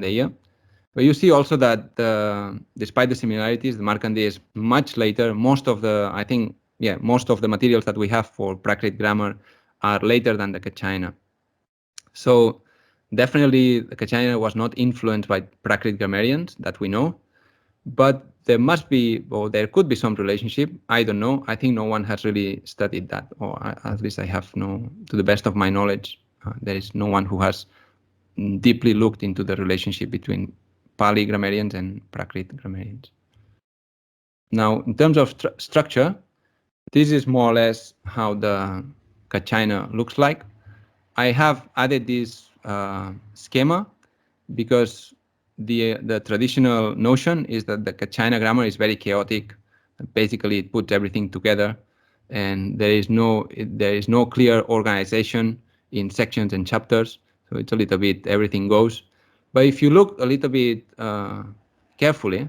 Markandeya. But you see also that despite the similarities, the Markandeya is much later. Most of the, I think, most of the materials that we have for Prakrit grammar are later than the Kaccayana. So definitely the Kaccayana was not influenced by Prakrit grammarians that we know, but there must be, or there could be some relationship. I don't know. I think no one has really studied that, or at least I have no, to the best of my knowledge, there is no one who has deeply looked into the relationship between Pali grammarians and Prakrit grammarians. Now, in terms of structure, this is more or less how the Kaccayana looks like. I have added this schema because the traditional notion is that the Kaccayana grammar is very chaotic. Basically, it puts everything together, and there is no clear organization in sections and chapters. So it's a little bit everything goes. But if you look a little bit carefully,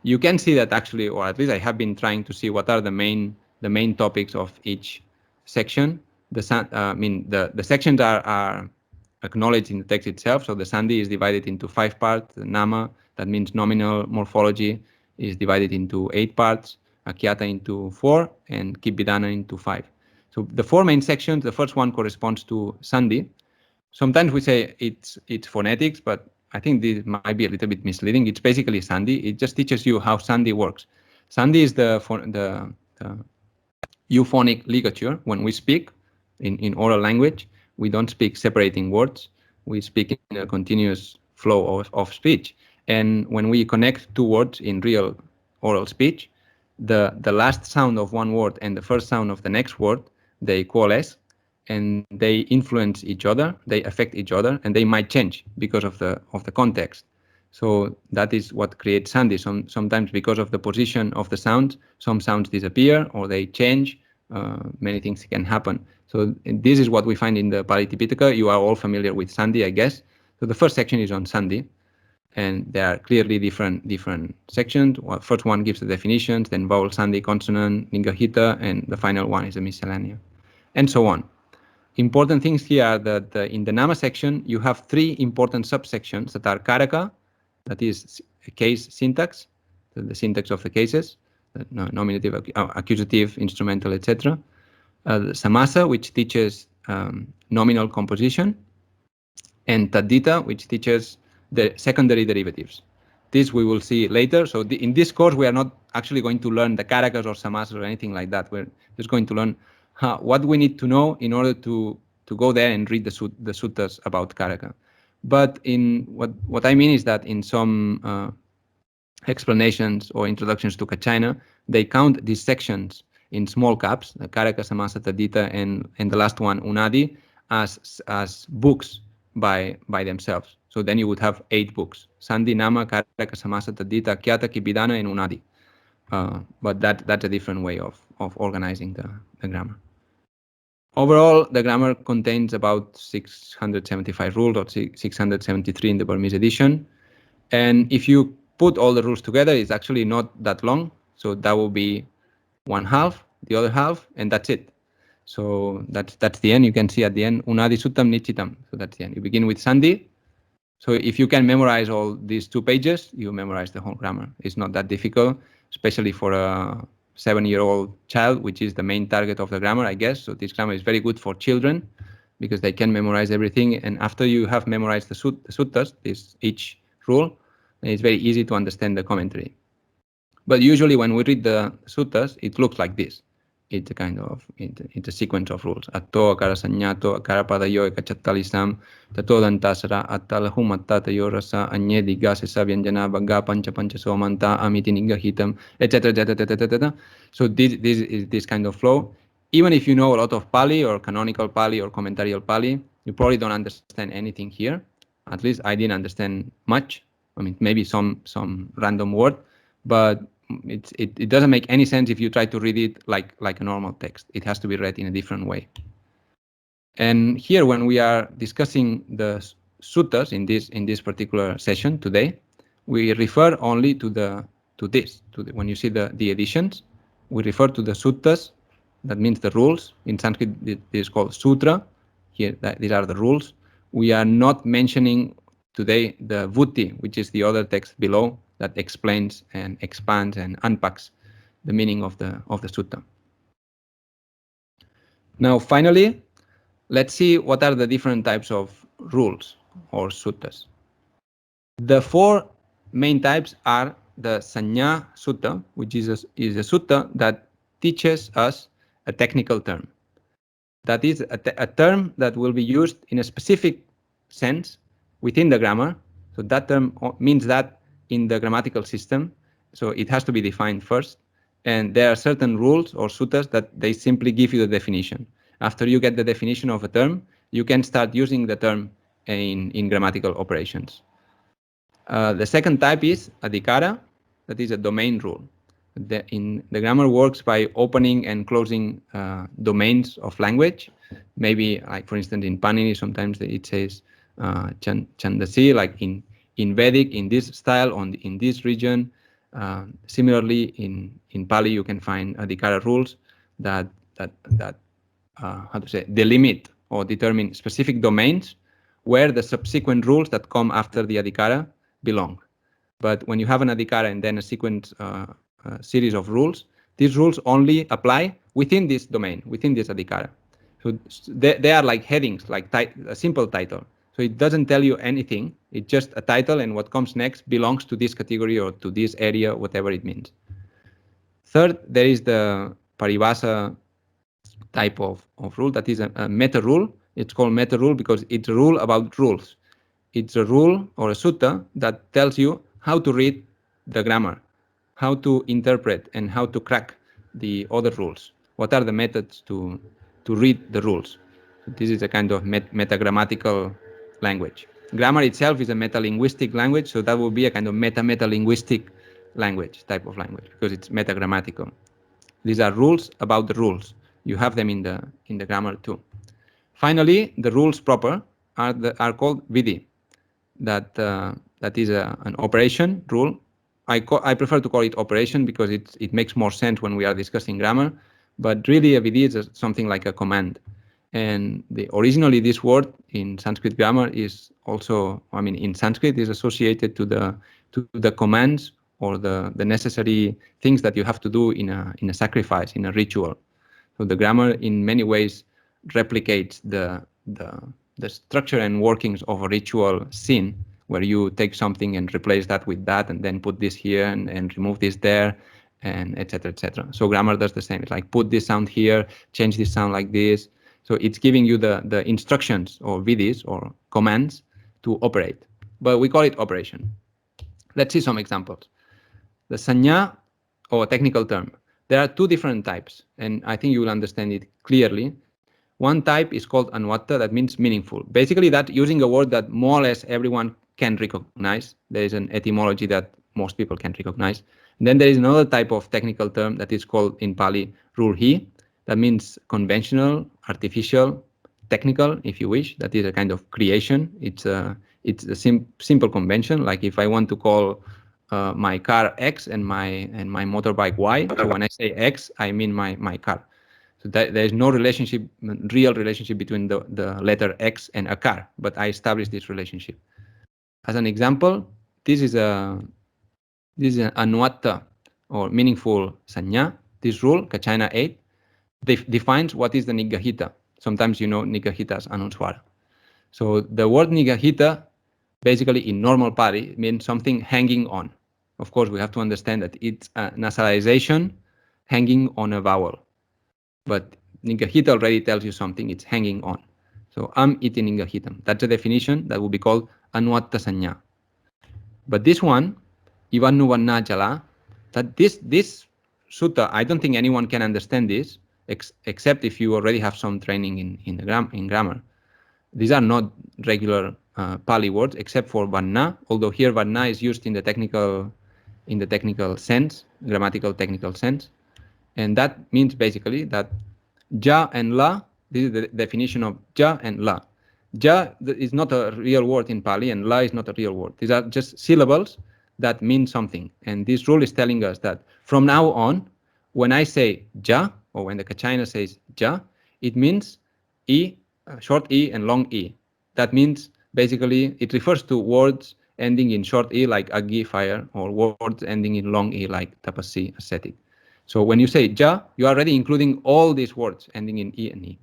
you can see that actually, or at least I have been trying to see what are the main topics of each section. The sections are acknowledged in the text itself. So the Sandhi is divided into 5 parts. The Nama, that means nominal morphology, is divided into 8 parts. Akyata into 4, and Kibidana into 5. So the 4 main sections, the first one corresponds to Sandhi. Sometimes we say it's phonetics, but I think this might be a little bit misleading. It's basically Sandhi. It just teaches you how Sandhi works. Sandhi is the euphonic ligature. When we speak in oral language, we don't speak separating words. We speak in a continuous flow of speech. And when we connect 2 words in real oral speech, the last sound of one word and the first sound of the next word, they coalesce, and they influence each other, they affect each other, and they might change because of the context. So that is what creates Sandhi. Sometimes because of the position of the sounds, some sounds disappear or they change. Many things can happen. So this is what we find in the Pali Tipitaka. You are all familiar with Sandhi, I guess. So the first section is on Sandhi, and there are clearly different sections. Well, first one gives the definitions, then vowel, Sandhi, consonant, Nigahita, and the final one is a miscellanea, and so on. Important things here are that in the Nama section, you have 3 important subsections that are Karaka, that is case syntax, the syntax of the cases, nominative, accusative, instrumental, etc. Samasa, which teaches nominal composition, and Taddita, which teaches the secondary derivatives. This we will see later. So in this course, we are not actually going to learn the Karakas or Samasas or anything like that. We're just going to learn what we need to know in order to go there and read the suttas about Karaka. But in what I mean is that in some explanations or introductions to Kaccayana, they count these sections in small caps, Karaka, Samasa, Taddita, and the last one, Unadi, as books by themselves. So then you would have 8 books: Sandhi, Nama, Karaka, Samasa, Taddita, Akyata, Kibidana, and Unadi. But that's a different way of organizing the grammar. Overall, the grammar contains about 675 rules, or 673 in the Burmese edition. And if you put all the rules together, it's actually not that long. So that will be 1/2, the other half, and that's it. So that's the end. You can see at the end, Unadi Suttam Nichitam. So that's the end. You begin with Sandhi. So if you can memorize all these 2 pages, you memorize the whole grammar. It's not that difficult, especially for a 7-year-old child, which is the main target of the grammar, I guess. So this grammar is very good for children because they can memorize everything. And after you have memorized the suttas, each rule, it's very easy to understand the commentary. But usually when we read the suttas, it looks like this. It's a kind of, it's a sequence of rules. Atto, akara sanyato, akara padayo, ekachattalisam, tato dantasara, attalahum attatayo rasa, anye diga sesa vyanjana, baga pancha pancha somanta, amiti nigahitam, etc. etc. So this is this kind of flow. Even if you know a lot of Pali or canonical Pali or commentarial Pali, you probably don't understand anything here. At least I didn't understand much. I mean, maybe some random word, but it doesn't make any sense if you try to read it like a normal text. It has to be read in a different way. And here, when we are discussing the suttas in this particular session today, we refer only to this. When you see the editions, we refer to the suttas. That means the rules. In Sanskrit, it is called sutra. Here, these are the rules. We are not mentioning today the Vutti, which is the other text below that explains and expands and unpacks the meaning of the sutta. Now, finally, let's see what are the different types of rules or suttas. The four main types are the Sanya Sutta, which is a sutta that teaches us a technical term. That is a term that will be used in a specific sense within the grammar. So that term means that in the grammatical system. So it has to be defined first. And there are certain rules or suttas that they simply give you the definition. After you get the definition of a term, you can start using the term in grammatical operations. The second type is adhikara, that is a domain rule. The grammar works by opening and closing domains of language. Maybe, like for instance, in Panini, sometimes it says Chandasi, like in Vedic, in this style, in this region. Similarly, in Pali, you can find adhikara rules that delimit or determine specific domains where the subsequent rules that come after the adhikara belong. But when you have an adhikara and then a sequence series of rules, these rules only apply within this domain, within this adhikara. So they are like headings, like a simple title. So it doesn't tell you anything. It's just a title, and what comes next belongs to this category or to this area, whatever it means. Third, there is the paribhasa type of rule. That is a meta rule. It's called meta rule because it's a rule about rules. It's a rule or a sutta that tells you how to read the grammar, how to interpret, and how to crack the other rules. What are the methods to read the rules? So this is a kind of metagrammatical language. Grammar itself is a metalinguistic language, so that will be a kind of metalinguistic language, type of language, because it's metagrammatical. These are rules about the rules. You have them in the grammar too. Finally, the rules proper are called vidhi. That is an operation rule. I prefer to call it operation because it makes more sense when we are discussing grammar. But really, a vidhi is something like a command. And originally, this word in Sanskrit grammar is also, in Sanskrit is associated to the commands or the necessary things that you have to do in a sacrifice, in a ritual. So the grammar, in many ways, replicates the structure and workings of a ritual scene, where you take something and replace that with that, and then put this here and remove this there, and etc., etc. So grammar does the same. It's like put this sound here, change this sound like this. So it's giving you the instructions or vidhis or commands to operate. But we call it operation. Let's see some examples. The sanya, or technical term. There are two different types, and I think you will understand it clearly. One type is called anuvatta, that means meaningful. Basically, that using a word that more or less everyone can recognize. There is an etymology that most people can recognize. And then there is another type of technical term that is called in Pali rulhi. That means conventional, artificial, technical, if you wish. That is a kind of creation. It's a simple convention. Like if I want to call my car X and my motorbike Y. So when I say X, I mean my car. So there is no real relationship between the letter X and a car, but I established this relationship. As an example, this is an anuvatta or meaningful sanya. This rule, Kaccāyana 8, defines what is the nigahita. Sometimes you know nigahita as anuswara. So the word nigahita, basically in normal Pali, means something hanging on. Of course, we have to understand that it's a nasalization hanging on a vowel. But nigahita already tells you something, it's hanging on. So iti nigahitam. That's a definition that will be called anuvatta sanya. But this one, ivannuvanna jala, that this sutta, I don't think anyone can understand this, except if you already have some training in grammar. These are not regular Pali words, except for vanna, although here vanna is used in the technical sense, grammatical technical sense. And that means basically that ja and la, this is the definition of ja and la. Ja is not a real word in Pali, and la is not a real word. These are just syllables that mean something. And this rule is telling us that from now on, when I say ja, or when the Kaccāyana says ja, it means e, short e and long e. That means basically it refers to words ending in short E like agi, fire, or words ending in long E like tapasi, ascetic. So when you say ja, you are already including all these words ending in E and E.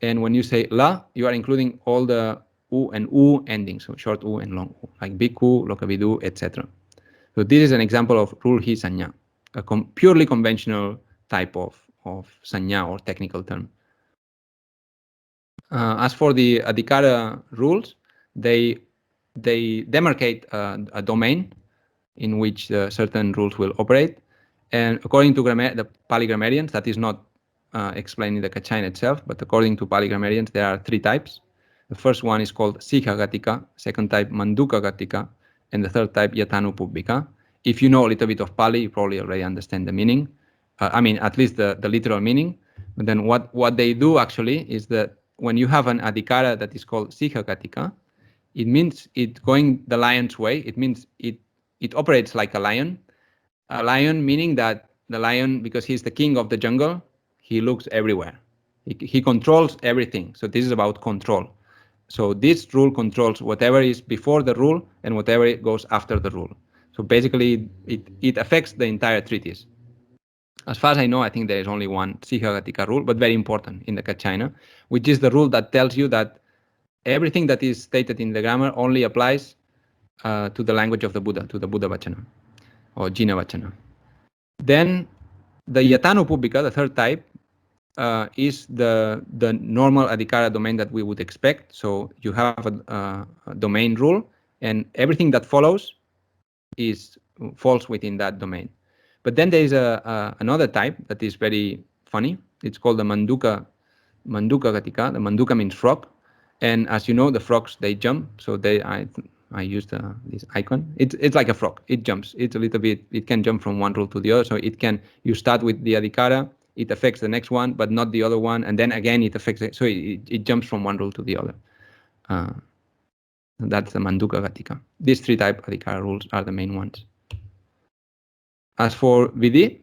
And when you say la, you are including all the u and u endings, so short u and long u, like bhikkhu, lokavidu, etc. So this is an example of rule hi sanya, a purely conventional type of sanya or technical term. As for the adhikara rules, they demarcate a domain in which certain rules will operate. And according to the Pali grammarians, that is not explained in the Kaccāyana itself, but according to Pali grammarians, there are 3 types. The first one is called Sikha Gatika, second type Manduka Gatika, and the third type Yatanupubbika. If you know a little bit of Pali, you probably already understand the meaning. I mean, at least the literal meaning. But then what they do actually is that when you have an adhikara that is called Sikha Gatika, it means it going the lion's way. It means it operates like a lion. A lion meaning that the lion, because he's the king of the jungle, he looks everywhere. He controls everything. So this is about control. So this rule controls whatever is before the rule and whatever goes after the rule. So basically, it affects the entire treatise. As far as I know, I think there is only one Sikha rule, but very important in the Kaccāyana, which is the rule that tells you that everything that is stated in the grammar only applies to the language of the Buddha, to the Buddha Vachana or Jina Vachana. Then the Yatanupubbika, the third type, is the normal adhikara domain that we would expect. So you have a domain rule, and everything that follows falls within that domain. But then there is another type that is very funny. It's called the Manduka Gatika. The Manduka means frog, and as you know, the frogs, they jump. So I used this icon. It's like a frog. It jumps. It's a little bit. It can jump from one rule to the other. So you start with the adhikara. It affects the next one, but not the other one, and then again it affects it. So it jumps from one rule to the other. That's the Manduka Gatika. These 3 type adhikara rules are the main ones. As for Vidhi,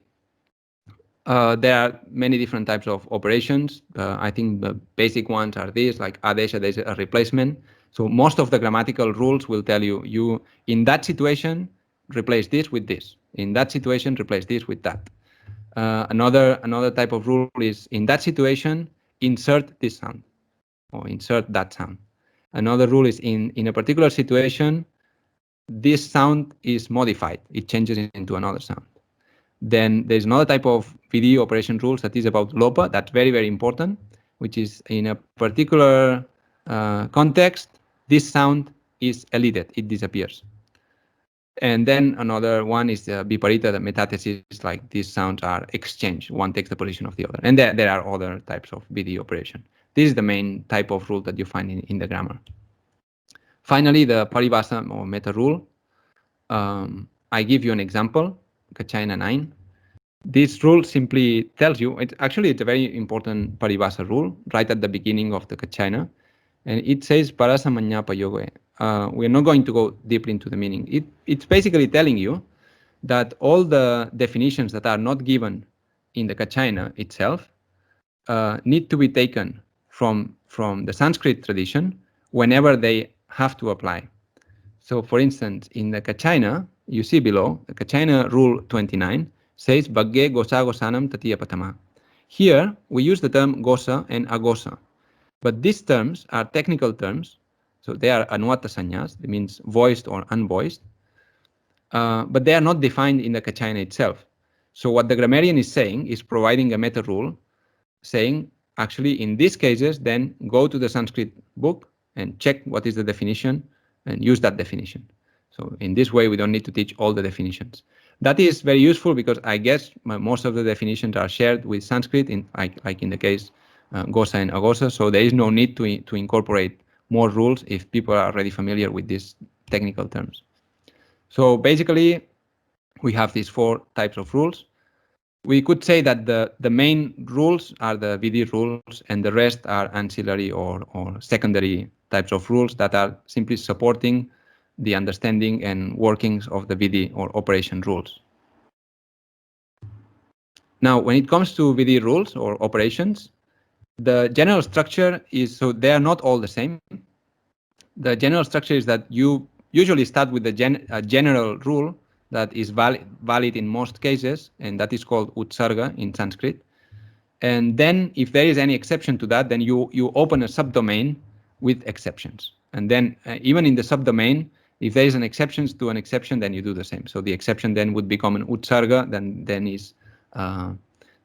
there are many different types of operations. I think the basic ones are these, like adesha, there's a replacement. So most of the grammatical rules will tell you in that situation, replace this with this. In that situation, replace this with that. Another type of rule is in that situation, insert this sound or insert that sound. Another rule is in a particular situation, this sound is modified. It changes into another sound. Then there's another type of Vidhi operation rules that is about lopa. That's very, very important, which is in a particular context, this sound is elided. It disappears. And then another one is the viparita, the metathesis, like these sounds are exchanged. One takes the position of the other. And there are other types of Vidhi operation. This is the main type of rule that you find in the grammar. Finally, the paribhasa or meta rule. I give you an example, Kaccāyana 9. This rule simply tells you, it's a very important paribhasa rule right at the beginning of the Kaccāyana. And it says parasa manyapa yogoe. We're not going to go deeply into the meaning. It's basically telling you that all the definitions that are not given in the Kaccāyana itself need to be taken from the Sanskrit tradition whenever they have to apply. So for instance, in the Kaccāyana, you see below, the Kaccāyana rule 29 says Bhagge gosa gosanam tatiya patama. Here, we use the term gosa and agosa. But these terms are technical terms. So they are anuata sanyas, it means voiced or unvoiced. But they are not defined in the Kaccāyana itself. So what the grammarian is saying is providing a meta rule saying, actually, in these cases, then go to the Sanskrit book and check what is the definition and use that definition. So in this way, we don't need to teach all the definitions. That is very useful because I guess most of the definitions are shared with Sanskrit, like in the case Gosa and Agosa. So there is no need to incorporate more rules if people are already familiar with these technical terms. So basically, we have these 4 types of rules. We could say that the main rules are the Vidhi rules and the rest are ancillary or secondary types of rules that are simply supporting the understanding and workings of the Vidhi or operation rules. Now, when it comes to Vidhi rules or operations, the general structure is, so they are not all the same. the general structure is that you usually start with a general rule that is valid in most cases, and that is called utsarga in Sanskrit. And then if there is any exception to that, then you open a subdomain with exceptions. And then even in the subdomain, if there is an exception to an exception, then you do the same. So the exception then would become an utsarga,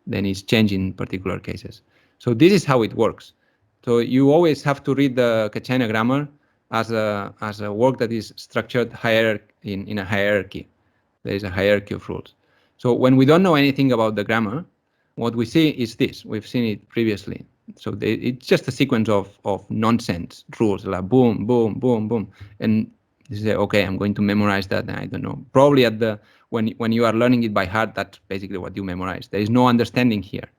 then is changed in particular cases. So this is how it works. So you always have to read the Kaccāyana grammar as a work that is structured in a hierarchy. There is a hierarchy of rules. So when we don't know anything about the grammar, what we see is this. We've seen it previously. So it's just a sequence of nonsense rules, like boom, boom, boom, boom. And you say, okay, I'm going to memorize that. And I don't know. Probably when you are learning it by heart, that's basically what you memorize. There is no understanding here.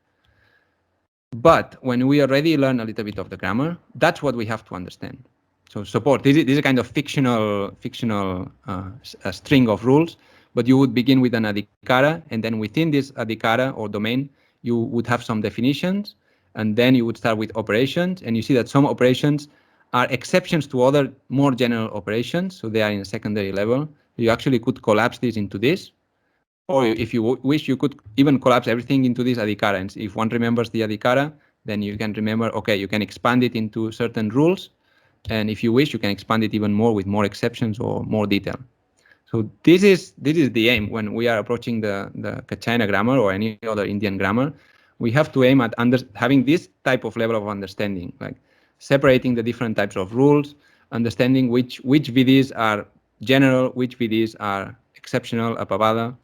But when we already learn a little bit of the grammar, that's what we have to understand. So support, this is a kind of fictional string of rules, but you would begin with an adhikara, and then within this adhikara or domain, you would have some definitions, and then you would start with operations, and you see that some operations are exceptions to other more general operations, so they are in a secondary level. You actually could collapse this into this, or if you wish, you could even collapse everything into this adhikara. And if one remembers the adhikara, then you can remember, okay, you can expand it into certain rules. And if you wish, you can expand it even more with more exceptions or more detail. So this is the aim when we are approaching the Kaccāyana grammar or any other Indian grammar. We have to aim at having this type of level of understanding, like separating the different types of rules, understanding which vidhis are general, which vidhis are exceptional, apavada,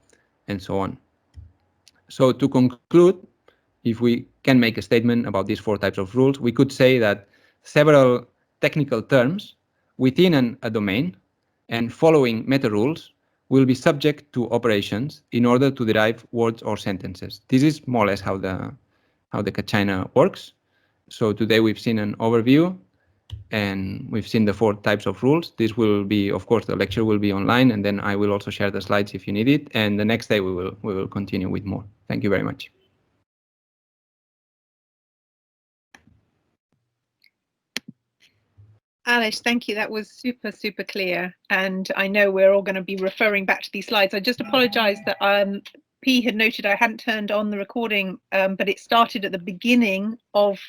and so on. So to conclude, if we can make a statement about these 4 types of rules, we could say that several technical terms within a domain and following meta rules will be subject to operations in order to derive words or sentences. This is more or less how the Kaccāyana works. So today we've seen an overview and we've seen the 4 types of rules. This will be, of course, the lecture will be online, and then I will also share the slides if you need it. And the next day we will continue with more. Thank you very much. Aleix, thank you. That was super, super clear. And I know we're all going to be referring back to these slides. I just apologize that P had noted I hadn't turned on the recording, but it started at the beginning of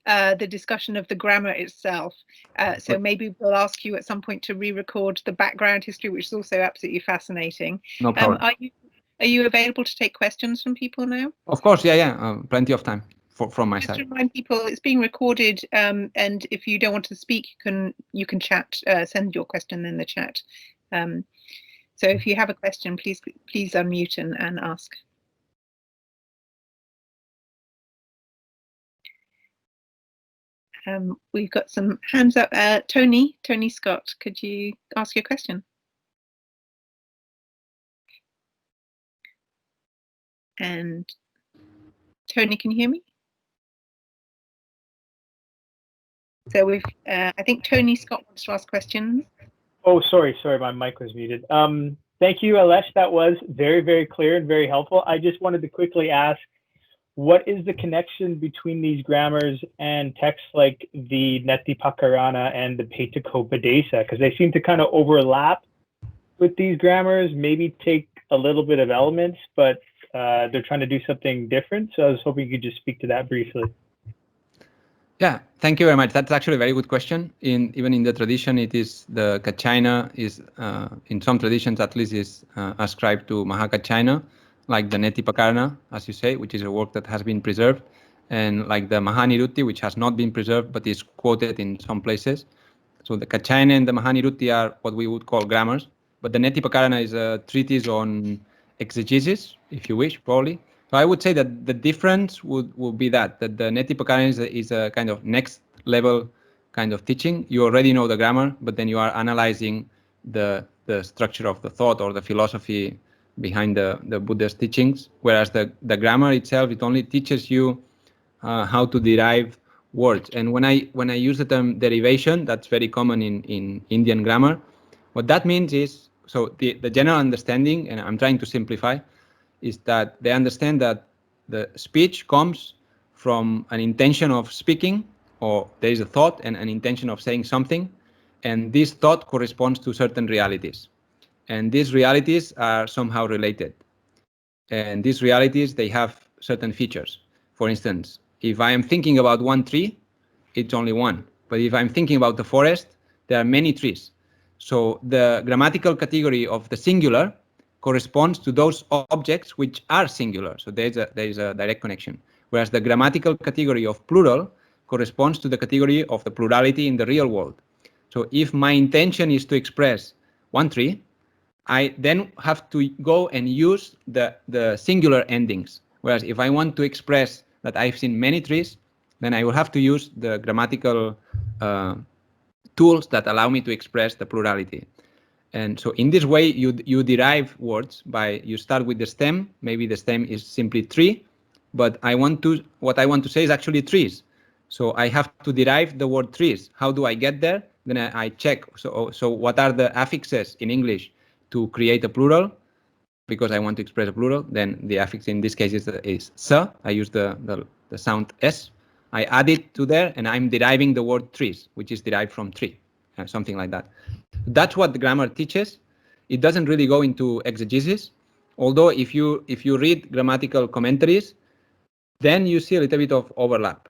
the discussion of the grammar itself. So maybe we'll ask you at some point to re-record the background history, which is also absolutely fascinating. No problem. Are you available to take questions from people now? Of course, yeah. Plenty of time from my side. Just to remind people, it's being recorded, and if you don't want to speak, you can chat, send your question in the chat. So if you have a question, please unmute and ask. We've got some hands up. Tony Scott, could you ask your question? And Tony, can you hear me? So we've, I think Tony Scott wants to ask questions. Oh, sorry, my mic was muted. Thank you, Aleix. That was very, very clear and very helpful. I just wanted to quickly ask, what is the connection between these grammars and texts like the Netipakarana and the Petikopadesa? Because they seem to kind of overlap with these grammars, maybe take a little bit of elements, but they're trying to do something different. So I was hoping you could just speak to that briefly. Yeah, thank you very much. That's actually a very good question. Even in the tradition, it is the Kaccāyana is, in some traditions at least, is ascribed to Mahakaccāyana, like the Netipakarana, as you say, which is a work that has been preserved, and like the Mahanirutti, which has not been preserved but is quoted in some places. So the Kaccāyana and the Mahanirutti are what we would call grammars, but the Netipakarana is a treatise on exegesis, if you wish, probably. So I would say that the difference would be that the Netipakarana is a kind of next level kind of teaching. You already know the grammar, but then you are analyzing the structure of the thought or the philosophy behind the Buddha's teachings. Whereas the grammar itself, it only teaches you how to derive words. And when I use the term derivation, that's very common in Indian grammar. What that means is, so the general understanding, and I'm trying to simplify, is that they understand that the speech comes from an intention of speaking, or there is a thought and an intention of saying something, And this thought corresponds to certain realities. And these realities are somehow related. And these realities, they have certain features. For instance, if I am thinking about one tree, it's only one. But if I'm thinking about the forest, there are many trees. So the grammatical category of the singular corresponds to those objects which are singular. So there is a direct connection. Whereas the grammatical category of plural corresponds to the category of the plurality in the real world. So if my intention is to express one tree, I then have to go and use the singular endings. Whereas if I want to express that I've seen many trees, then I will have to use the grammatical tools that allow me to express the plurality. And so in this way, you derive words by, you start with the stem. Maybe the stem is simply tree, but what I want to say is actually trees. So I have to derive the word trees. How do I get there? Then I check. So what are the affixes in English to create a plural? Because I want to express a plural, then the affix in this case is s. I use the sound s. I add it to there, and I'm deriving the word trees, which is derived from tree, something like that. That's what the grammar teaches. It doesn't really go into exegesis, although if you read grammatical commentaries, then you see a little bit of overlap.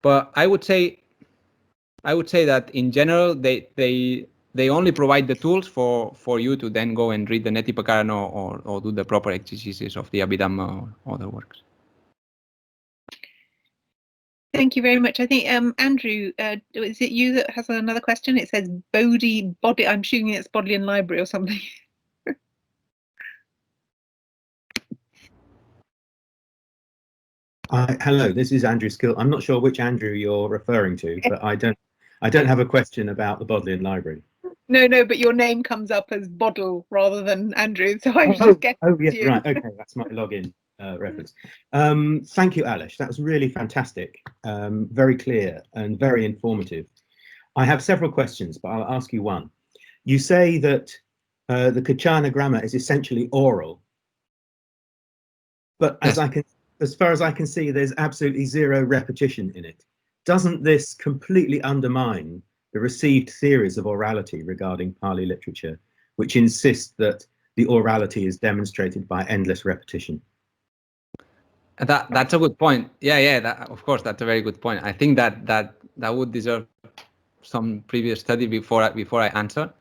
But I would say that in general they only provide the tools for you to then go and read the Netipakarana or do the proper exegesis of the Abhidhamma or other works. Thank you very much. I think Andrew, is it you that has another question? It says body. I'm assuming it's Bodleian Library or something. Hello, this is Andrew Skill. I'm not sure which Andrew you're referring to, but I don't have a question about the Bodleian Library. No, but your name comes up as Boddle rather than Andrew, so I was just getting yes, you. Right, okay, that's my login reference. Thank you, Aleix. That was really fantastic, very clear and very informative. I have several questions, but I'll ask you one. You say that the Kaccayana grammar is essentially oral, but as far as I can see, there's absolutely zero repetition in it. Doesn't this completely undermine the received theories of orality regarding Pali literature, which insist that the orality is demonstrated by endless repetition? That's a good point. Yeah. Of course, that's a very good point. I think that would deserve some previous study before I answer.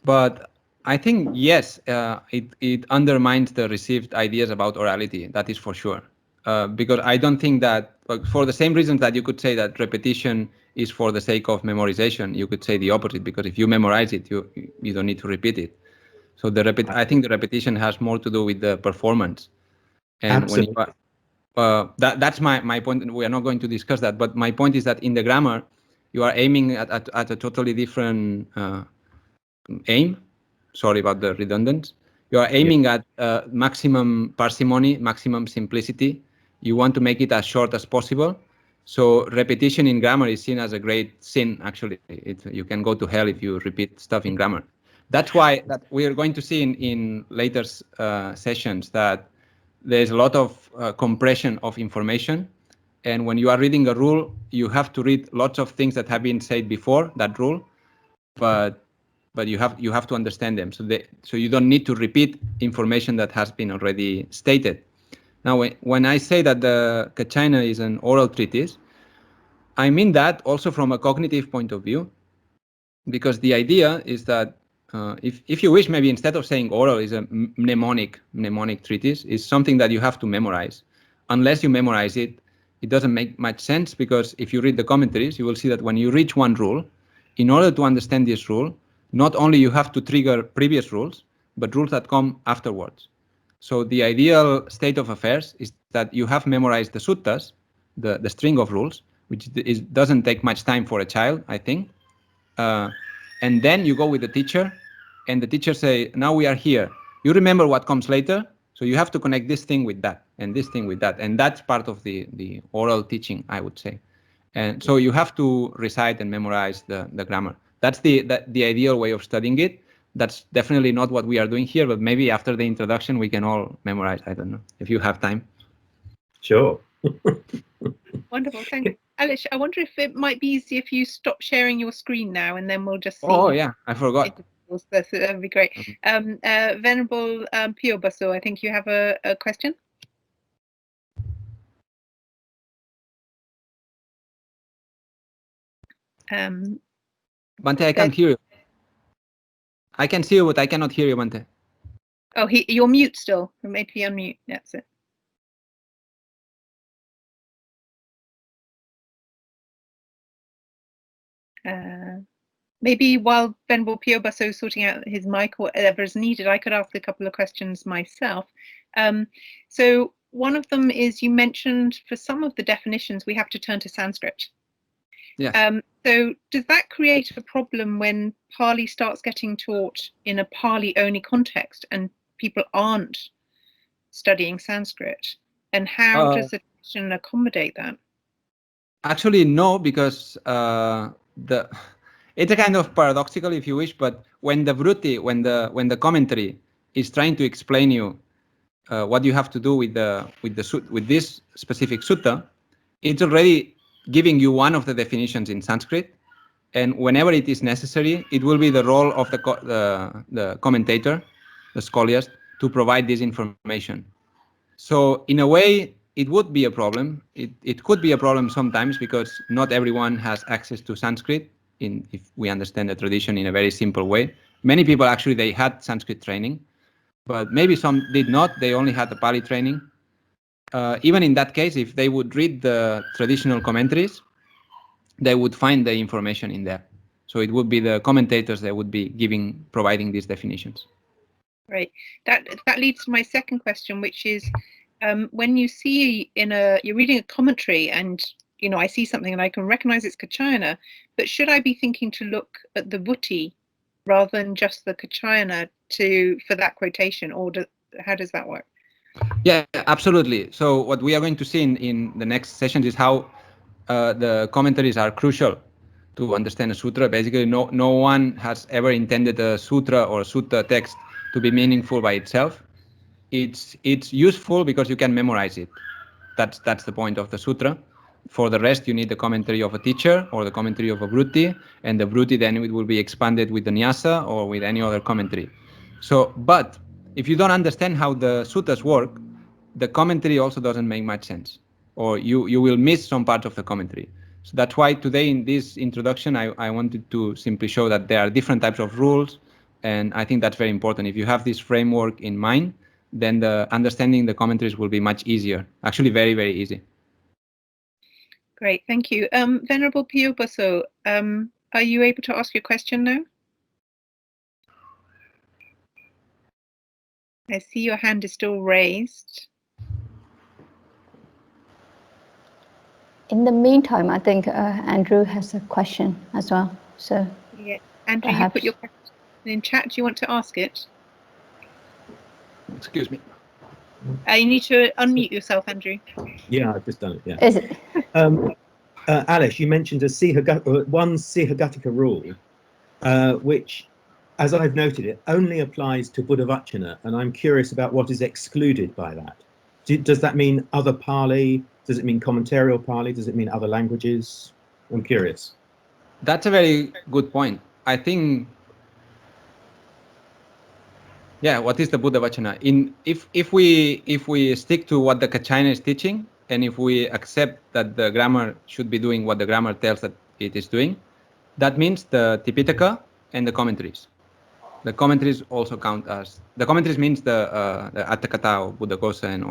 But I think yes, it undermines the received ideas about orality. That is for sure. Because I don't think that, for the same reasons that you could say that repetition is for the sake of memorization, you could say the opposite, because if you memorize it, you don't need to repeat it. So I think the repetition has more to do with the performance. And Absolutely. when that's my point. We are not going to discuss that, but my point is that in the grammar, you are aiming at a totally different aim. Sorry about the redundance. You are aiming at maximum parsimony, maximum simplicity. You want to make it as short as possible. So repetition in grammar is seen as a great sin, actually. You can go to hell if you repeat stuff in grammar. That's why that we are going to see in later sessions that there's a lot of compression of information. And when you are reading a rule, you have to read lots of things that have been said before that rule, but you have to understand them. So you don't need to repeat information that has been already stated. Now, when I say that the Kaccayana is an oral treatise, I mean that also from a cognitive point of view, because the idea is that if you wish, maybe instead of saying oral is a mnemonic treatise, is something that you have to memorize. Unless you memorize it, it doesn't make much sense, because if you read the commentaries, you will see that when you reach one rule, in order to understand this rule, not only you have to trigger previous rules, but rules that come afterwards. So the ideal state of affairs is that you have memorized the suttas, the string of rules, which doesn't take much time for a child, I think. And then you go with the teacher, and the teacher say, now we are here. You remember what comes later, so you have to connect this thing with that, and this thing with that. And that's part of the oral teaching, I would say. And so you have to recite and memorize the grammar. That's the ideal way of studying it. That's definitely not what we are doing here, but maybe after the introduction, we can all memorize. I don't know, if you have time. Sure. Wonderful, thank you. Aleix, I wonder if it might be easy if you stop sharing your screen now, and then we'll just see. Oh yeah, I forgot. That would be great. Venerable Phyo Baso, I think you have a question. Bante, I can't hear you. I can see you, but I cannot hear you, Bante. Oh, you're mute still. Maybe unmute. That's it. Maybe while Venerable Phyo Baso is sorting out his mic or whatever is needed, I could ask a couple of questions myself. So one of them is, you mentioned for some of the definitions we have to turn to Sanskrit. Yes. So does that create a problem when Pali starts getting taught in a Pali-only context and people aren't studying Sanskrit? And how does the tradition accommodate that? Actually, no, because it's a kind of paradoxical, if you wish, but when the Vritti, when the commentary is trying to explain you what you have to do with this specific sutta, it's already giving you one of the definitions in Sanskrit, and whenever it is necessary, it will be the role of the commentator, the scholiast, to provide this information. So in a way, it would be a problem. It could be a problem sometimes because not everyone has access to Sanskrit, if we understand the tradition in a very simple way. Many people actually, they had Sanskrit training, but maybe some did not. They only had the Pali training. Even in that case, if they would read the traditional commentaries, they would find the information in there. So it would be the commentators that would be providing these definitions. Right. That leads to my second question, which is, when you see you're reading a commentary and I see something and I can recognize it's Kaccayana, but should I be thinking to look at the Vutti rather than just the Kaccayana for that quotation, or how does that work? Yeah, absolutely. So what we are going to see in the next sessions is how the commentaries are crucial to understand a sutra. Basically, no one has ever intended a sutra or sutta text to be meaningful by itself. It's useful because you can memorize it. That's the point of the sutra. For the rest, you need the commentary of a teacher or the commentary of a Vritti, and the Vritti then it will be expanded with the Nyasa or with any other commentary. So, but if you don't understand how the suttas work, the commentary also doesn't make much sense, or you will miss some part of the commentary. So that's why today in this introduction, I wanted to simply show that there are different types of rules, and I think that's very important. If you have this framework in mind, then the understanding the commentaries will be much easier. Actually, very, very easy. Great, thank you. Venerable Phyo Baso, are you able to ask your question now? I see your hand is still raised. In the meantime, I think Andrew has a question as well. So yeah, Andrew, perhaps... you put your question in chat. Do you want to ask it? Excuse me. You need to unmute yourself, Andrew. Yeah, I've just done it. Yeah. Is it? Aleix, you mentioned one Sihagatika rule, which, as I've noted, it only applies to Buddha Vachana, and I'm curious about what is excluded by that. Does that mean other Pali? Does it mean commentarial Pali? Does it mean other languages? I'm curious. That's a very good point. I think, yeah, what is the Buddha Vachana? If we stick to what the Kaccayana is teaching, and if we accept that the grammar should be doing what the grammar tells that it is doing, that means the Tipitaka and the commentaries. The commentaries also count as the commentaries means the Atthakatha or Buddhaghosa and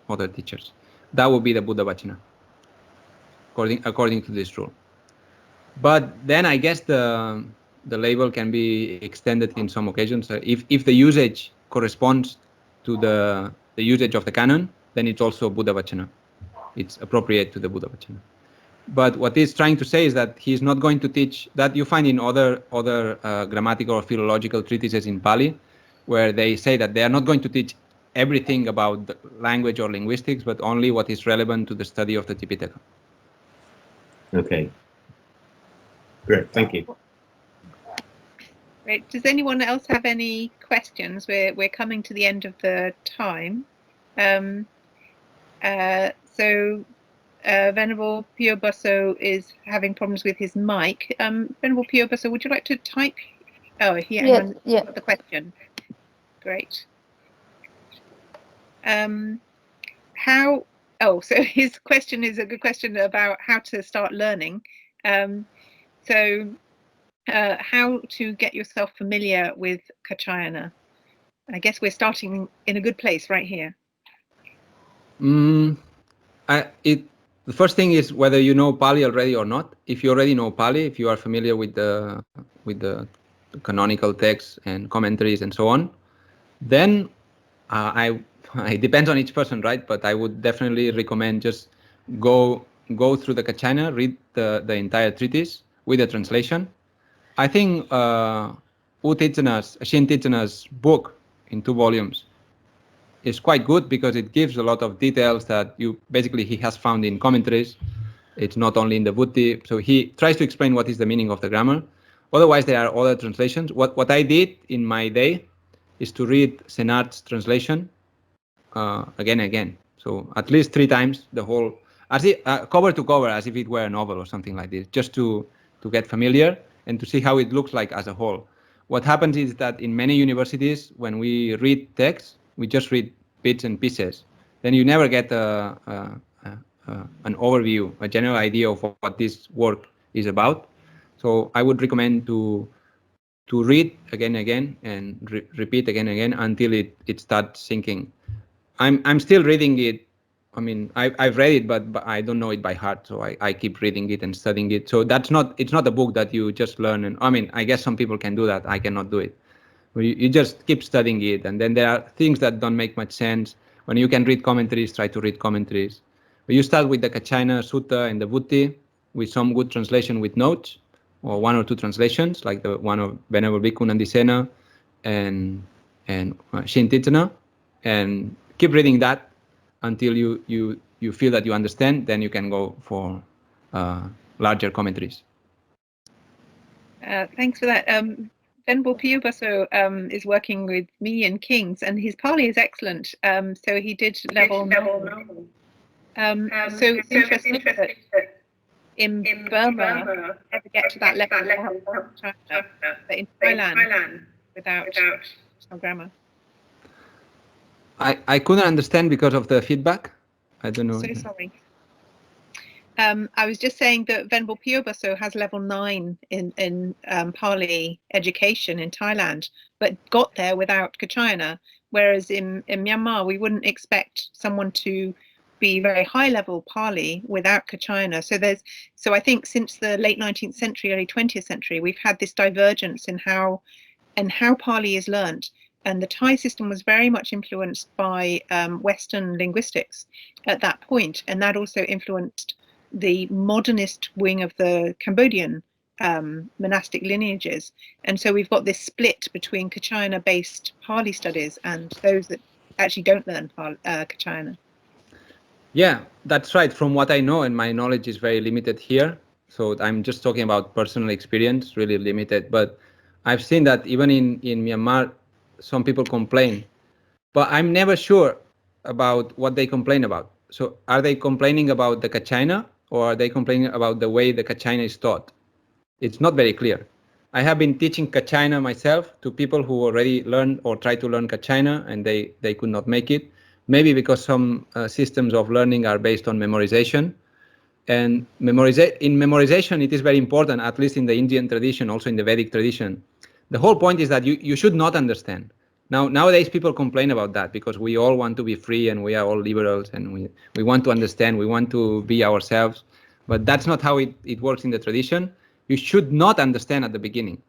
other teachers. That would be the Buddha Vachana, according to this rule. But then I guess the label can be extended in some occasions. If the usage corresponds to the usage of the canon, then it's also Buddha Vachana. It's appropriate to the Buddha Vachana. But what he's trying to say is that he's not going to teach that you find in other grammatical or philological treatises in Pali, where they say that they are not going to teach everything about the language or linguistics, but only what is relevant to the study of the Tipitaka. Okay. Great, thank you. Great. Does anyone else have any questions? We're coming to the end of the time. So Venerable Phyo Busso is having problems with his mic. Venerable Phyo Busso, would you like to type? Oh, he has the question. Great. So his question is a good question about how to start learning. How to get yourself familiar with Kaccayana. I guess we're starting in a good place right here. The first thing is whether you know Pali already or not. If you already know Pali, if you are familiar with the canonical texts and commentaries and so on, then it depends on each person, right? But I would definitely recommend just go through the Kaccayana, read the entire treatise with the translation. I think Shin Titsana's book in 2 volumes is quite good because it gives a lot of details that he has found in commentaries. It's not only in the Buddhi. So he tries to explain what is the meaning of the grammar. Otherwise, there are other translations. What I did in my day is to read Senart's translation again and again. So at least 3 times the whole, cover to cover, as if it were a novel or something like this, just to get familiar and to see how it looks like as a whole. What happens is that in many universities, when we read texts, we just read bits and pieces. Then you never get an overview, a general idea of what this work is about. So I would recommend to read again and again and repeat again and again until it starts sinking. I'm still reading it. I mean, I've read it, but I don't know it by heart. So I keep reading it and studying it. So it's not a book that you just learn. And I mean, I guess some people can do that. I cannot do it. You just keep studying it. And then there are things that don't make much sense. When you can read commentaries, try to read commentaries. But you start with the Kaccayana Sutta and the Buddhi with some good translation with notes, or 1 or 2 translations, like the one of Venerable Bhikkhu Nandisena and Shin Titsana, and keep reading that until you feel that you understand. Then you can go for larger commentaries. Thanks for that. Venerable Phyo Busso is working with me and Kings, and his Pali is excellent. So he did level 9. So it's interesting that in Burma, never get to that level without China, but in Thailand, without some grammar. I couldn't understand because of the feedback. I don't know. So sorry. I was just saying that Venerable Phyo Busso has level 9 in Pali education in Thailand, but got there without Kaccayana. Whereas in Myanmar, we wouldn't expect someone to be very high level Pali without Kaccayana. So I think since the late 19th century, early 20th century, we've had this divergence in how Pali is learnt. And the Thai system was very much influenced by Western linguistics at that point, and that also influenced the modernist wing of the Cambodian monastic lineages. And so we've got this split between Kaccayana-based Pali studies and those that actually don't learn Kaccayana. Yeah, that's right. From what I know, and my knowledge is very limited here, so I'm just talking about personal experience, really limited. But I've seen that even in Myanmar, some people complain, but I'm never sure about what they complain about. So are they complaining about the Kaccayana, or are they complaining about the way the Kaccayana is taught? It's not very clear. I have been teaching Kaccayana myself to people who already learned or tried to learn Kaccayana, and they could not make it. Maybe because some systems of learning are based on memorization. And in memorization, it is very important, at least in the Indian tradition, also in the Vedic tradition. The whole point is that you should not understand. Nowadays, people complain about that because we all want to be free and we are all liberals and we want to understand, we want to be ourselves. But that's not how it works in the tradition. You should not understand at the beginning.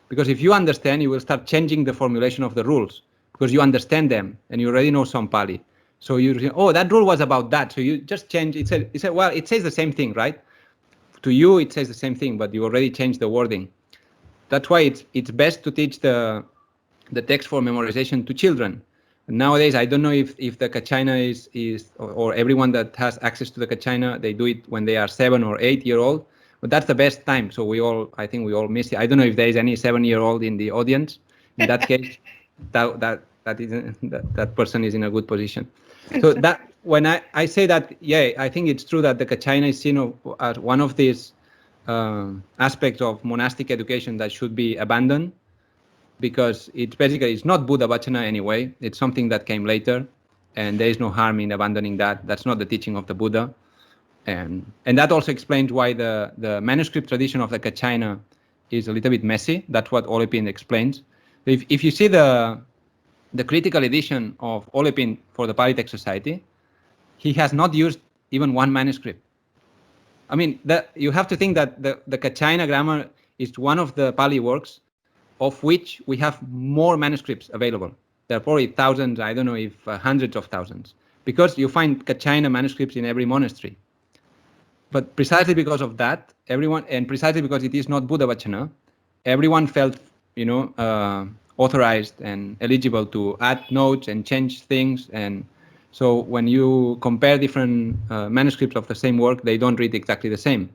Because if you understand, you will start changing the formulation of the rules because you understand them and you already know some Pali. So you say, oh, that rule was about that. So you just change. It says the same thing, right? To you, it says the same thing, but you already changed the wording. That's why it's best to teach the text for memorization to children. Nowadays, I don't know if the Kaccayana is or everyone that has access to the Kaccayana, they do it when they are 7 or 8 year old. But that's the best time. So I think we all miss it. I don't know if there is any 7-year-old in the audience. In that case, that person is in a good position. So when I say that, yeah, I think it's true that the Kaccāyana is seen as one of these aspects of monastic education that should be abandoned, because it's not Buddha Vachana anyway. It's something that came later, and there is no harm in abandoning that. That's not the teaching of the Buddha. And that also explains why the manuscript tradition of the Kaccāyana is a little bit messy. That's what Olepin explains. If you see the critical edition of Olepin for the Pali Text Society, he has not used even one manuscript. I mean, you have to think that the Kaccāyana grammar is one of the Pali works of which we have more manuscripts available. There are probably thousands, I don't know if hundreds of thousands, because you find Kaccāyana manuscripts in every monastery. But precisely because of that, and precisely because it is not Buddha Vachana, everyone felt, authorized and eligible to add notes and change things. And so when you compare different manuscripts of the same work, they don't read exactly the same.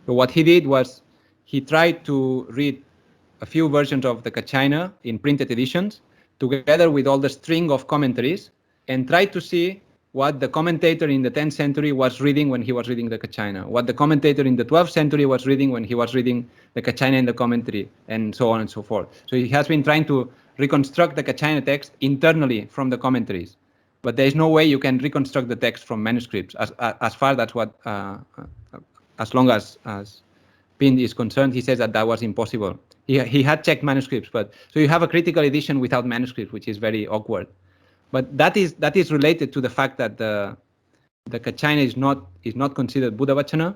So what he did was he tried to read a few versions of the Kaccāyana in printed editions, together with all the string of commentaries, and tried to see what the commentator in the 10th century was reading when he was reading the Kaccāyana, what the commentator in the 12th century was reading when he was reading the Kaccāyana in the commentary, and so on and so forth. So he has been trying to reconstruct the Kaccāyana text internally from the commentaries. But there is no way you can reconstruct the text from manuscripts. As far that's what, as long as Pin is concerned, he says that was impossible. He had checked manuscripts, but so you have a critical edition without manuscripts, which is very awkward. But that is related to the fact that the Kaccāyana is not considered Buddha Vachana,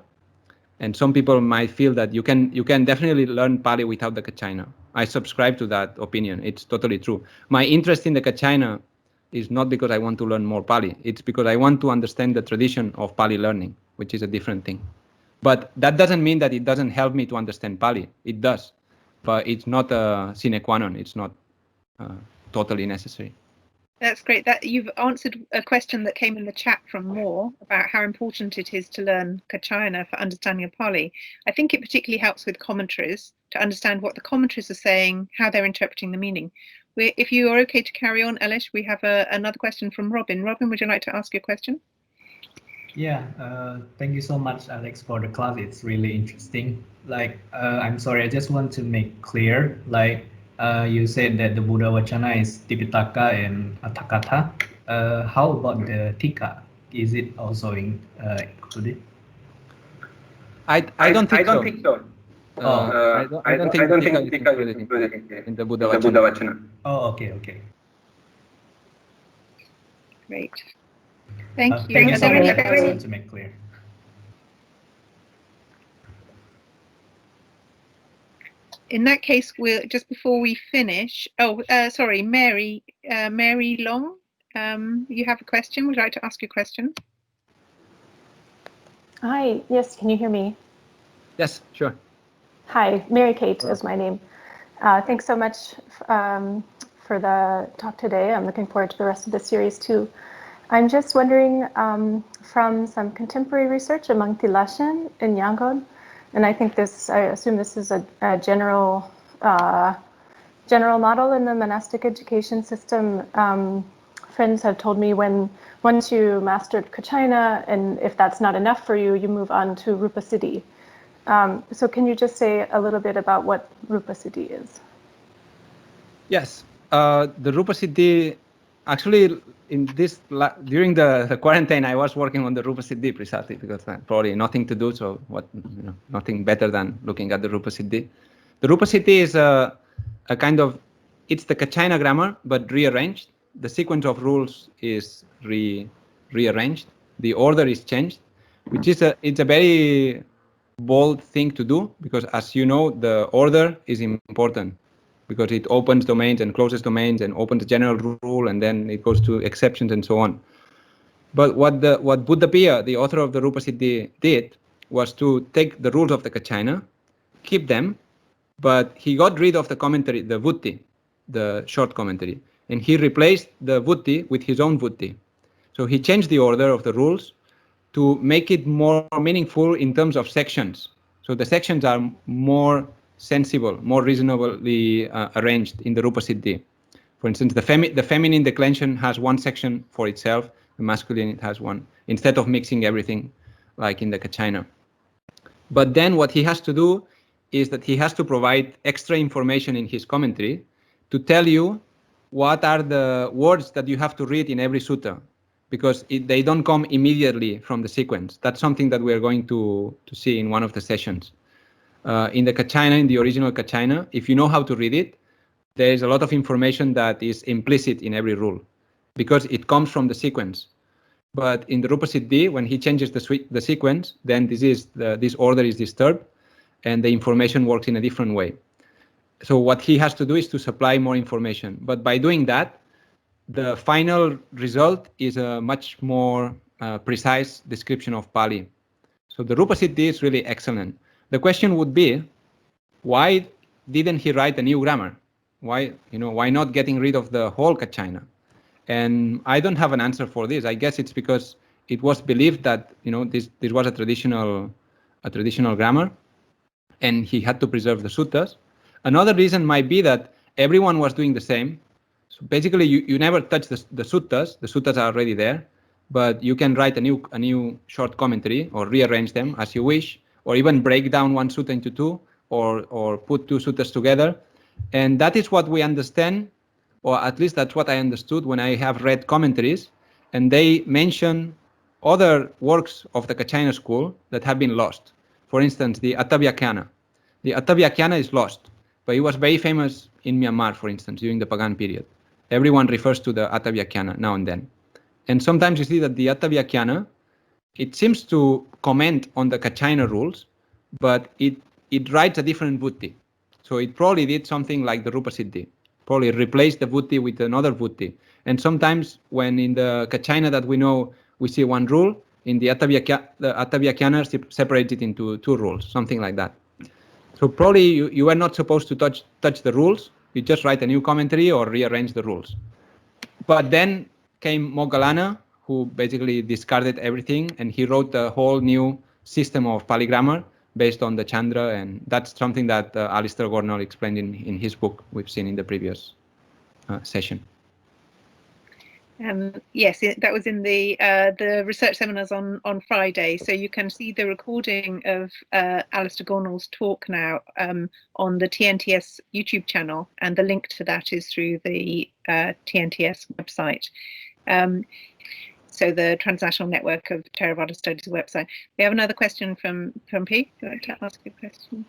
and some people might feel that you can definitely learn Pali without the Kaccāyana. I subscribe to that opinion. It's totally true. My interest in the Kaccāyana is not because I want to learn more Pali. It's because I want to understand the tradition of Pali learning, which is a different thing. But that doesn't mean that it doesn't help me to understand Pali. It does, but it's not a sine qua non. It's not totally necessary. That's great. That you've answered a question that came in the chat from Moore about how important it is to learn Kaccāyana for understanding of Pali. I think it particularly helps with commentaries to understand what the commentaries are saying, how they're interpreting the meaning. If you are okay to carry on, Aleix, we have another question from Robin. Robin, would you like to ask your question? Yeah, thank you so much, Alex, for the class. It's really interesting. I'm sorry, I just want to make clear, you said that the Buddha Vachana is Tipitaka and Atthakatha. How about the Tika? Is it also included? I don't think so. I don't think Tika is included in the Buddha Vachana. Oh, okay. Great. Thank you. Thank you so much. I just want to make clear. In that case, we'll just before we finish. Sorry, Mary Long. You have a question. Would you like to ask your question? Hi. Yes. Can you hear me? Yes. Sure. Hi. Mary Kate is my name. Thanks so much for the talk today. I'm looking forward to the rest of the series too. I'm just wondering from some contemporary research among Tilashan in Yangon. And I assume this is a general model in the monastic education system. Friends have told me once you mastered Kaccāyana, and if that's not enough for you, you move on to Rupa Siddhi. So can you just say a little bit about what Rupa Siddhi is? Yes, the Rupa Siddhi, actually during the quarantine, I was working on the Rupa Siddhi precisely because probably nothing to do, so nothing better than looking at the Rupa Siddhi. The Rupa Siddhi is a kind of, it's the Kaccāyana grammar, but rearranged. The sequence of rules is rearranged. The order is changed, which is it's a very bold thing to do because, as you know, the order is important, because it opens domains and closes domains and opens the general rule, and then it goes to exceptions and so on. But what Buddha Piya, the author of the Rupa Siddhi, did was to take the rules of the Kaccāyana, keep them, but he got rid of the commentary, the Vutti, the short commentary, and he replaced the Vutti with his own Vutti. So he changed the order of the rules to make it more meaningful in terms of sections. So the sections are more sensible, more reasonably arranged in the Rupa Siddhi. For instance, the feminine declension has one section for itself, the masculine it has one, instead of mixing everything like in the Kaccāyana. But then what he has to do is that he has to provide extra information in his commentary to tell you what are the words that you have to read in every sutta, because they don't come immediately from the sequence. That's something that we are going to see in one of the sessions. In the Kaccāyana, in the original Kaccāyana, if you know how to read it, there is a lot of information that is implicit in every rule, because it comes from the sequence. But in the Rupa Siddhi, when he changes the sequence, then this order is disturbed, and the information works in a different way. So what he has to do is to supply more information. But by doing that, the final result is a much more precise description of Pali. So the Rupa Siddhi is really excellent. The question would be, why didn't he write a new grammar? Why not getting rid of the whole Kaccāyana? And I don't have an answer for this. I guess it's because it was believed that this was a traditional grammar, and he had to preserve the suttas. Another reason might be that everyone was doing the same. So basically, you never touch the suttas. The suttas are already there, but you can write a new short commentary or rearrange them as you wish, or even break down one sutta into two, or put two suttas together. And that is what we understand, or at least that's what I understood when I have read commentaries, and they mention other works of the Kaccāyana school that have been lost. For instance, the Attavyakhana. The Attavyakhana is lost, but it was very famous in Myanmar, for instance, during the Pagan period. Everyone refers to the Attavyakhana now and then. And sometimes you see that the Attavyakhana, it seems to comment on the Kaccāyana rules, but it writes a different Vutti. So it probably did something like the Rupa Siddhi, probably replaced the Vutti with another Vutti. And sometimes when in the Kaccāyana that we know, we see one rule, in the Attavyakhana separates it into two rules, something like that. So probably you were not supposed to touch the rules. You just write a new commentary or rearrange the rules. But then came Moggallana, who basically discarded everything, and he wrote a whole new system of Pali grammar based on the Chandra, and that's something that Alistair Gornall explained in his book we've seen in the previous session. Yes, that was in the research seminars on Friday. So you can see the recording of Alistair Gornall's talk now on the TNTS YouTube channel, and the link to that is through the TNTS website. So the Transnational Network of Theravada Studies website. We have another question from P. Would you like to ask a question?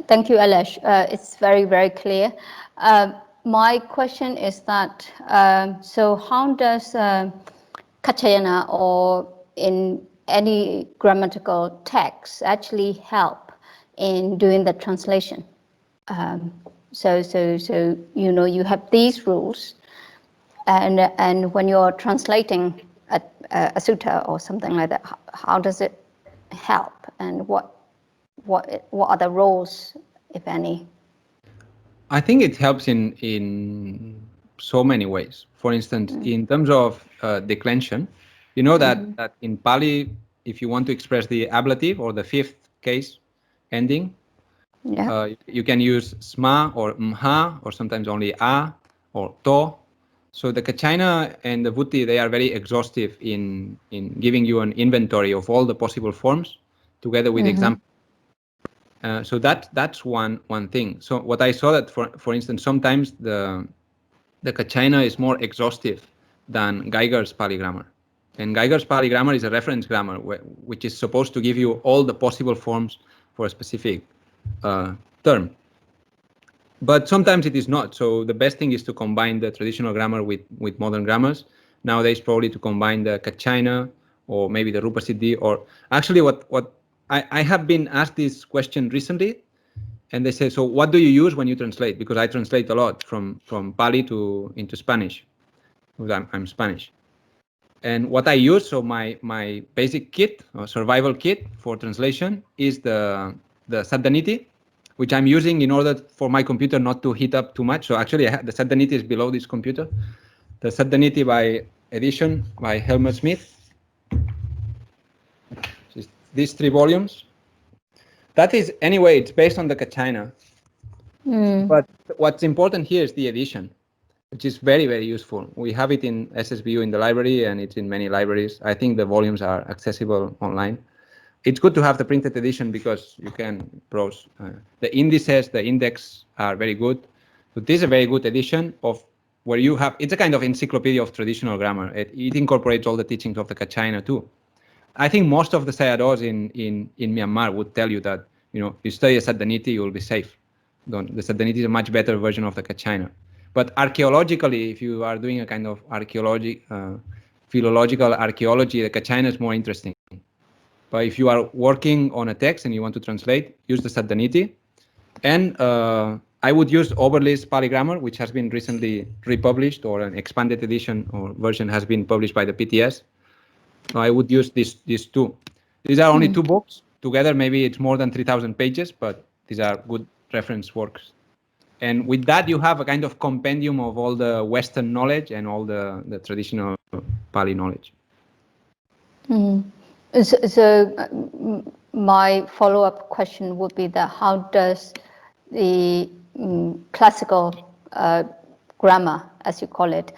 Thank you, Aleix. It's very, very clear. My question is that, so how does Kaccāyana or in any grammatical text actually help in doing the translation? So you have these rules, and when you're translating a sutta or something like that, how does it help, and what are the roles, if any? I think it helps in so many ways. For instance, in terms of declension, you know that in Pali, if you want to express the ablative or the fifth case ending, you can use sma or mha, or sometimes only a or to. So the Kaccāyana and the Vutti, they are very exhaustive in giving you an inventory of all the possible forms together with examples. So that's one thing. So what I saw that for instance, sometimes the Kaccāyana is more exhaustive than Geiger's Pali grammar, and Geiger's Pali grammar is a reference grammar which is supposed to give you all the possible forms for a specific term. But sometimes it is not. So the best thing is to combine the traditional grammar with modern grammars. Nowadays, probably to combine the Kaccāyana or maybe the Rupa Siddhi, or actually what I have been asked this question recently, and they say, so what do you use when you translate? Because I translate a lot from Pali into Spanish, because I'm Spanish. And what I use, so my basic kit or survival kit for translation is the Saddhaniti, which I'm using in order for my computer not to heat up too much. So actually the Saddhaniti is below this computer. The Saddhaniti by edition by Helmut Smith. These 3 volumes. That is, anyway, it's based on the Kaccāyana. But what's important here is the edition. which is very, very useful. We have it in SSBU in the library, and it's in many libraries. I think the volumes are accessible online. It's good to have the printed edition because you can browse. The indices, the index are very good. So this is a very good edition of where you have, it's a kind of encyclopedia of traditional grammar. It incorporates all the teachings of the Kaccāyana too. I think most of the Sayadaws in Myanmar would tell you that, you know, you study a Saddhaniti, you will be safe. The Saddhaniti is a much better version of the Kaccāyana. But archaeologically, if you are doing a kind of philological archaeology, the Kaccāyana is more interesting. But if you are working on a text and you want to translate, use the Saddhaniti. And I would use Oberli's Pali Grammar, which has been recently republished, or an expanded edition or version has been published by the PTS. I would use these two. These are only two books. Together, maybe it's more than 3,000 pages, but these are good reference works. And with that, you have a kind of compendium of all the Western knowledge and all the traditional Pali knowledge. So my follow-up question would be that how does the classical grammar, as you call it,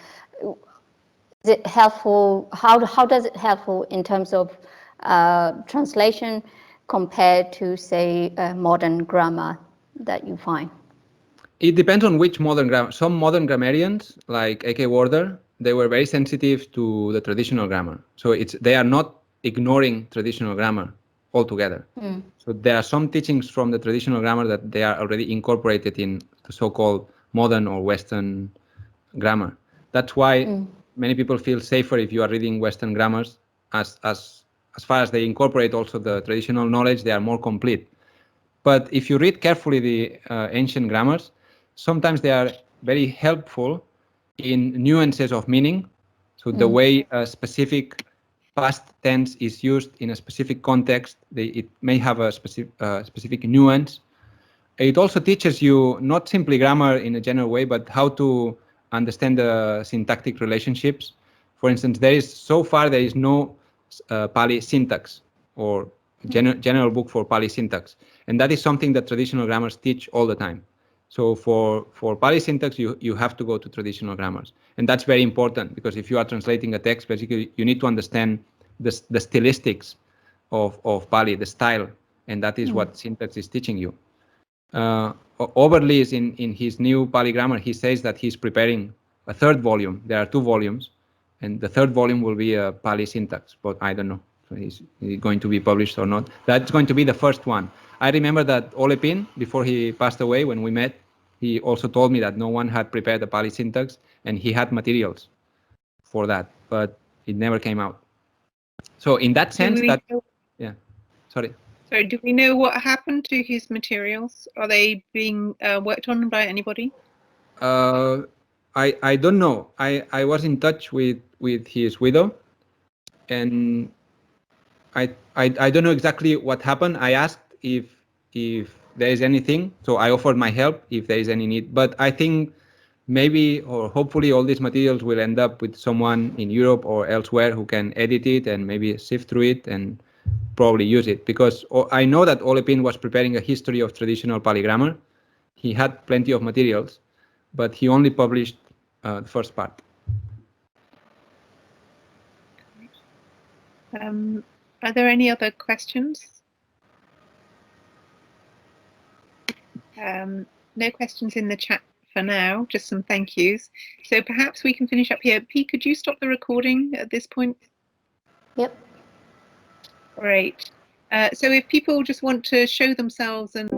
is it helpful? How does it helpful in terms of translation compared to, say, modern grammar that you find? It depends on which modern grammar. Some modern grammarians, like A.K. Warder, they were very sensitive to the traditional grammar. So they are not ignoring traditional grammar altogether. So there are some teachings from the traditional grammar that they are already incorporated in the so-called modern or Western grammar. That's why many people feel safer if you are reading Western grammars. As far as they incorporate also the traditional knowledge, they are more complete. But if you read carefully the ancient grammars, sometimes they are very helpful in nuances of meaning. So the way a specific past tense is used in a specific context, it may have a specific nuance. It also teaches you not simply grammar in a general way, but how to understand the syntactic relationships. For instance, there is no Pali syntax or general book for Pali syntax. And that is something that traditional grammars teach all the time. So for Pali syntax, you have to go to traditional grammars. And that's very important because if you are translating a text, basically you need to understand the stylistics of Pali, the style. And that is what syntax is teaching you. Oberli's in his new Pali Grammar, he says that he's preparing a third volume. There are 2 volumes. And the third volume will be a Pali syntax, but I don't know. So is going to be published or not. That's going to be the first one. I remember that Olepin, before he passed away, when we met, he also told me that no one had prepared the Pali syntax, and he had materials for that, but it never came out. So in that sense, yeah, sorry. Sorry, do we know what happened to his materials? Are they being worked on by anybody? I don't know. I was in touch with his widow, and I don't know exactly what happened. I asked if there is anything, so I offered my help if there is any need. But I think maybe or hopefully all these materials will end up with someone in Europe or elsewhere who can edit it and maybe sift through it and probably use it. Because I know that Olepin was preparing a history of traditional Pali grammar. He had plenty of materials, but he only published the first part. Are there any other questions? No questions in the chat for now, just some thank yous. So perhaps we can finish up here. P, could you stop the recording at this point? Yep. Great. So if people just want to show themselves and